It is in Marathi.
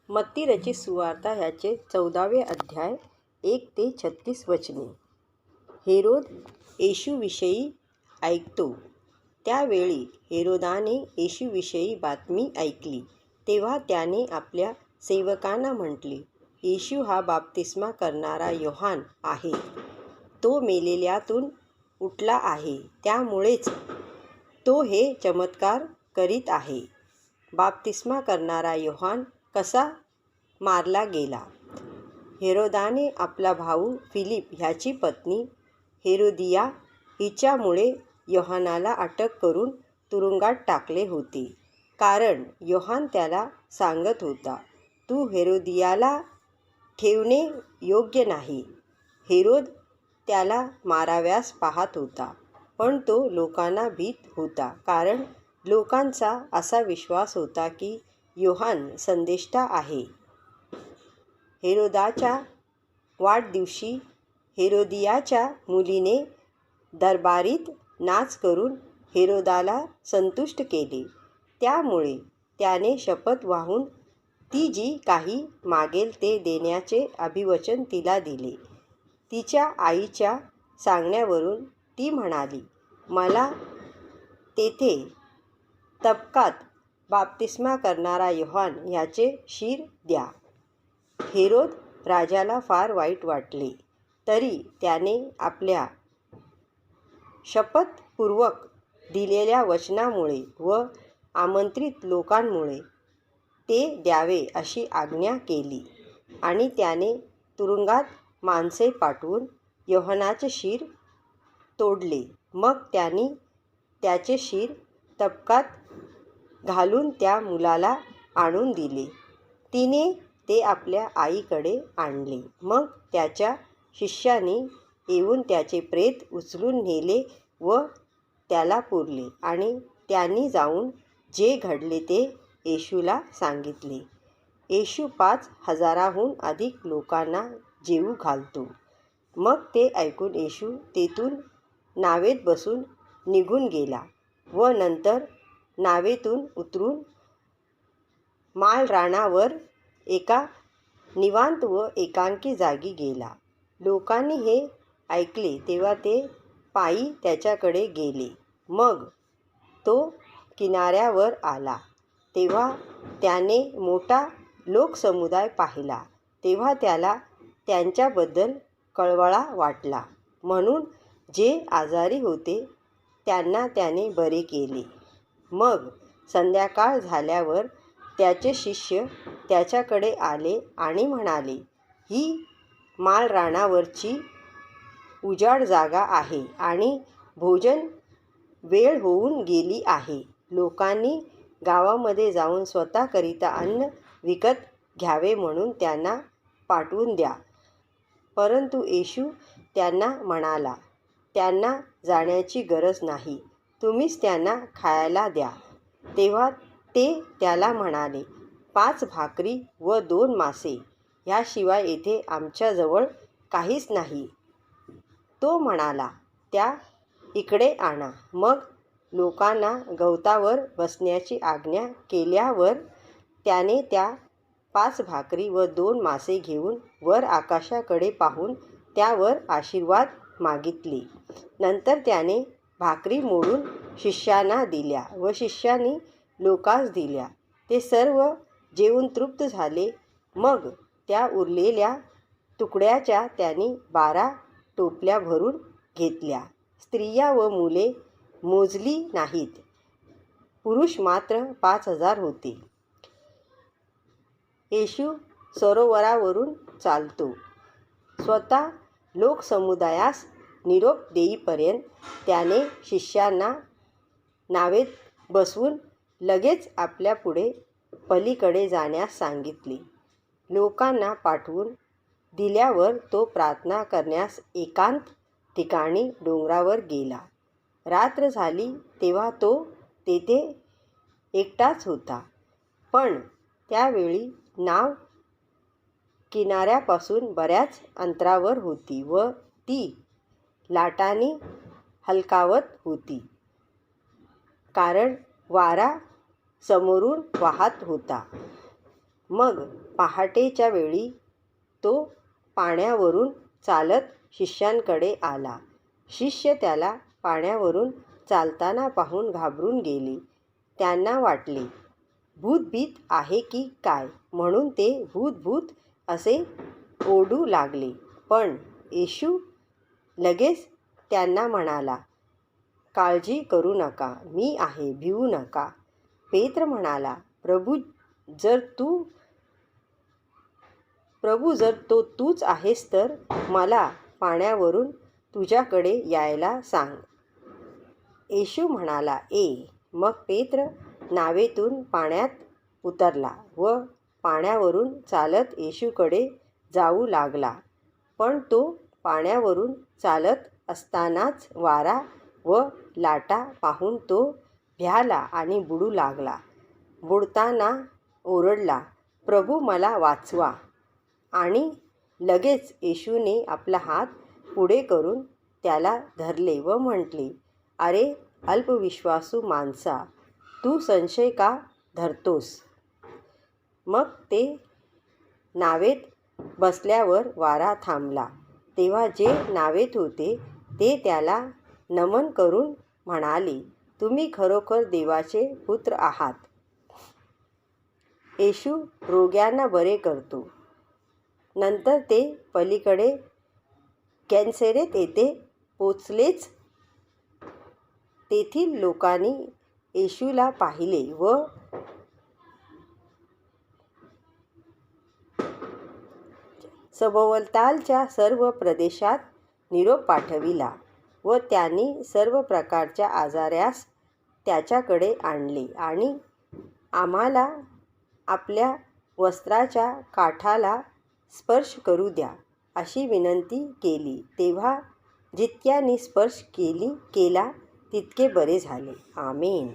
मत्ती रचित सुवार्ता ह्याचे 14वे अध्याय 1 ते 36 वचने. हेरोद येशूविषयी ऐकतो. त्यावेळी हेरोदाने येशूविषयी बातमी ऐकली. तेव्हा त्याने आपल्या सेवकांना म्हटले, येशू हा बाप्तिस्मा करणारा योहान आहे. तो मेलेल्यातून उठला आहे, त्यामुळेच तो हे चमत्कार करीत आहे. बाप्तिस्मा करणारा योहान कसा मारला गेला. हेरोदाने आपला भाऊ फिलिप ह्याची पत्नी हेरोदिया हिच्यामुळे योहानाला अटक करून तुरुंगात टाकले होते. कारण योहान त्याला सांगत होता, तू हेरोदियाला ठेवणे योग्य नाही. हेरोद त्याला माराव्यास पाहत होता, पण तो लोकांना भीत होता, कारण लोकांचा असा विश्वास होता की योहान संदेष्टा आहे. हेरोदाच्या वाढदिवशी हेरोदियाच्या मुलीने दरबारीत नाच करून हेरोदाला संतुष्ट केले. त्यामुळे त्याने शपथ वाहून ती जी काही मागेल ते देण्याचे अभिवचन तिला दिले. तिच्या आईच्या सांगण्यावरून ती म्हणाली, मला तेथे तबकात बाप्तिस्मा करणारा योहान ह्याचे शिर द्या. हेरोद राजाला फार वाईट वाटले, तरी त्याने आपल्या शपथपूर्वक दिलेल्या वचनामुळे व आमंत्रित लोकांमुळे ते द्यावे अशी आज्ञा केली आणि त्याने तुरुंगात माणसे पाठवून योहानाचे शिर तोडले. मग त्यांनी त्याचे शिर तबकात घालून त्या मुलाला आणून दिले. तिने ते आपल्या आईकडे आणले. मग त्याच्या शिष्यांनी येऊन त्याचे प्रेत उचलून नेले व त्याला पुरले आणि त्यांनी जाऊन जे घडले ते येशूला सांगितले. येशू 5,000हून अधिक लोकांना जेवू घालतो. मग ते ऐकून येशू तेथून नावेत बसून निघून गेला व नंतर नावेतून उतरून माळरानावर एका निवांत व एकांकी जागी गेला. लोकांनी हे ऐकले तेव्हा ते पायी त्याच्याकडे गेले. मग तो किनाऱ्यावर आला, तेव्हा त्याने मोठा लोकसमुदाय पाहिला. तेव्हा त्याला त्यांच्याबद्दल कळवळा वाटला, म्हणून जे आजारी होते त्यांना त्याने बरे केले. मग संध्याकाळ झाल्यावर त्याचे शिष्य त्याच्याकडे आले आणि म्हणाले, ही माळरानावरची उजाड जागा आहे आणि भोजन वेळ होऊन गेली आहे. लोकांनी गावामध्ये जाऊन स्वतःकरिता अन्न विकत घ्यावे म्हणून त्यांना पाठवून द्या. परंतु येशू त्यांना म्हणाला, त्यांना जाण्याची गरज नाही, तुम्हीच त्यांना खायला द्या. तेव्हा ते त्याला म्हणाले, 5 भाकरी व 2 मासे ह्याशिवाय येथे आमच्याजवळ काहीच नाही. तो म्हणाला, त्या इकडे आणा. मग लोकांना गवतावर बसण्याची आज्ञा केल्यावर त्याने त्या 5 भाकरी व 2 मासे घेऊन वर आकाशाकडे पाहून त्यावर आशीर्वाद मागितले. नंतर त्याने भाकरी मोडून शिष्यांना दिल्या व शिष्यांनी लोकांस दिल्या. ते सर्व जेवून तृप्त झाले. मग त्या उरलेल्या तुकड्याच्या त्यांनी 12 टोपल्या भरून घेतल्या. स्त्रिया व मुले मोजली नाहीत, पुरुष मात्र 5,000 होते. येशू सरोवरावरून चालतो. स्वतः लोकसमुदायास निरोप देईपर्यंत त्याने शिष्यांना नावेत बसवून लगेच आपल्या पुढे पलीकडे जाण्यास सांगितले. लोकांना पाठवून दिल्यावर तो प्रार्थना करण्यास एकांत ठिकाणी डोंगरावर गेला. रात्र झाली तेव्हा तो तेथे एकटाच होता. पण त्यावेळी नाव किनाऱ्यापासून बऱ्याच अंतरावर होती व ती लाटांनी हलकावत होती, कारण वारा समोरून वाहत होता. मग पहाटेच्या वेळी तो पाण्यावरून चालत शिष्यांकडे आला. शिष्य त्याला पाण्यावरून चालताना पाहून घाबरून गेले. त्यांना वाटले, भूतभीत आहे की काय, म्हणून ते भूत भूत असे ओरडू लागले. पण येशू लगेच त्यांना म्हणाला, काळजी करू नका, मी आहे, भिवू नका. पेत्र म्हणाला, प्रभू जर तो तूच आहेस तर मला पाण्यावरून तुझ्याकडे यायला सांग. येशू म्हणाला, ये. मग पेत्र नावेतून पाण्यात उतरला व पाण्यावरून चालत येशूकडे जाऊ लागला. पण तो पाण्यावरून चालत असतानाच वारा व लाटा पाहून तो भ्याला आणि बुडू लागला. बुडताना ओरडला, प्रभू मला वाचवा. आणि लगेच येशूने आपला हात पुढे करून त्याला धरले व म्हटले, अरे अल्पविश्वासू माणसा, तू संशय का धरतोस? मग ते नावेत बसल्यावर वारा थांबला. तेव्हा जे नावेत होते ते त्याला नमन करून म्हणाले, तुम्ही खरोखर देवाचे पुत्र आहात. येशू रोग्यांना बरे करतो. नंतर ते पलीकडे गेनसेरेत येथे पोचलेच. तेथील लोकांनी येशूला पाहिले व सभोवतालच्या सर्व प्रदेशात निरोप पाठविला व त्यांनी सर्व प्रकारच्या आजाऱ्यास त्याच्याकडे आणले आणि आम्हाला आपल्या वस्त्राच्या काठाला स्पर्श करू द्या अशी विनंती केली. तेव्हा जितक्यांनी स्पर्श केला तितके बरे झाले. आमेन.